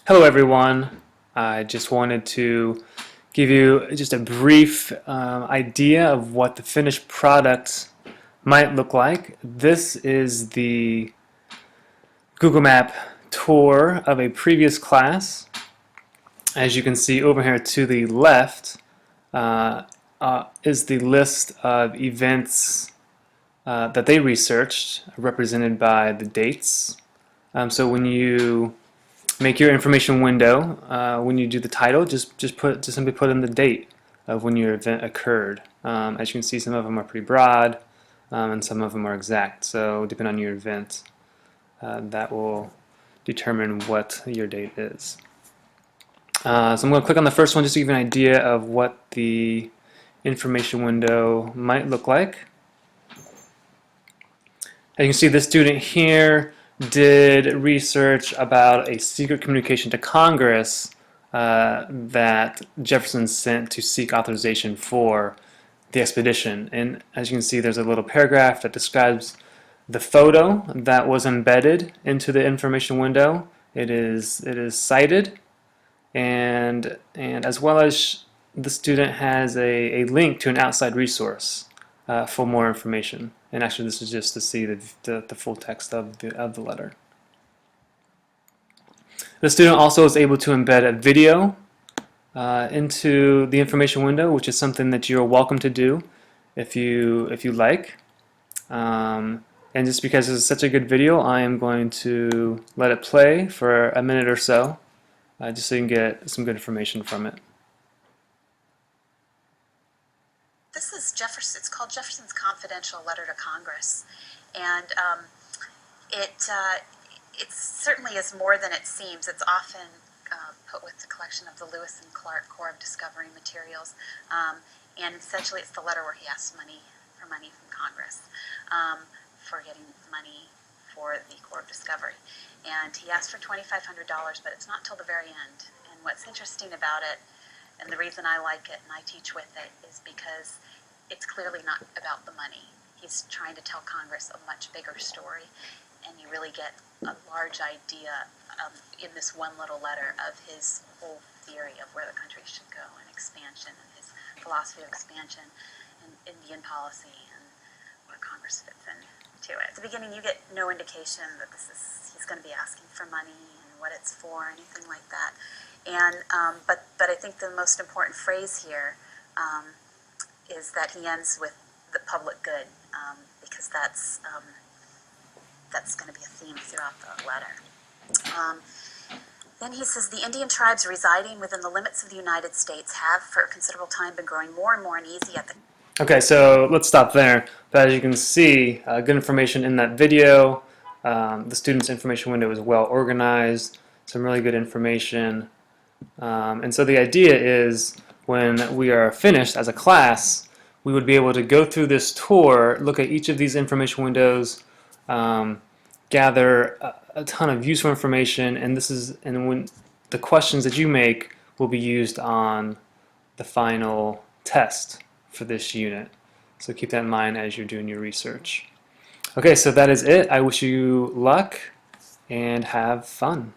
Hello everyone. I just wanted to give you just a brief idea of what the finished product might look like. This is the Google Map tour of a previous class. As you can see over here to the left is the list of events that they researched, represented by the dates. So when you make your information window, when you do the title, just simply put in the date of when your event occurred. As you can see, some of them are pretty broad, and some of them are exact. So depending on your event, that will determine what your date is. So I'm going to click on the first one just to give you an idea of what the information window might look like. As you can see, this student here did research about a secret communication to Congress that Jefferson sent to seek authorization for the expedition. And as you can see, there's a little paragraph that describes the photo that was embedded into the information window. It is cited, and as well as the student has a link to an outside resource for more information. And actually, this is just to see the full text of the letter. The student also is able to embed a video into the information window, which is something that you're welcome to do if you like. And just because this is such a good video, I am going to let it play for a minute or so, just so you can get some good information from it. This is Jefferson. It's called Jefferson's Confidential Letter to Congress, and it certainly is more than it seems. It's often put with the collection of the Lewis and Clark Corps of Discovery materials, and essentially it's the letter where he asks money from Congress for getting money for the Corps of Discovery, and he asked for $2,500, but it's not till the very end. And what's interesting about it, and the reason I like it and I teach with it, is because it's clearly not about the money. He's trying to tell Congress a much bigger story, and you really get a large idea in this one little letter of his whole theory of where the country should go, and expansion, and his philosophy of expansion, and Indian policy, and where Congress fits into it. At the beginning, you get no indication that he's going to be asking for money and what it's for, anything like that. And but I think the most important phrase here is that he ends with the public good, because that's going to be a theme throughout the letter. Then he says, the Indian tribes residing within the limits of the United States have for a considerable time been growing more and more uneasy at the... Okay, so let's stop there. But as you can see, good information in that video. The student's information window is well organized, some really good information. And so the idea is, when we are finished as a class, we would be able to go through this tour, look at each of these information windows, gather a ton of useful information, and when the questions that you make will be used on the final test for this unit. So keep that in mind as you're doing your research. Okay, so that is it. I wish you luck and have fun.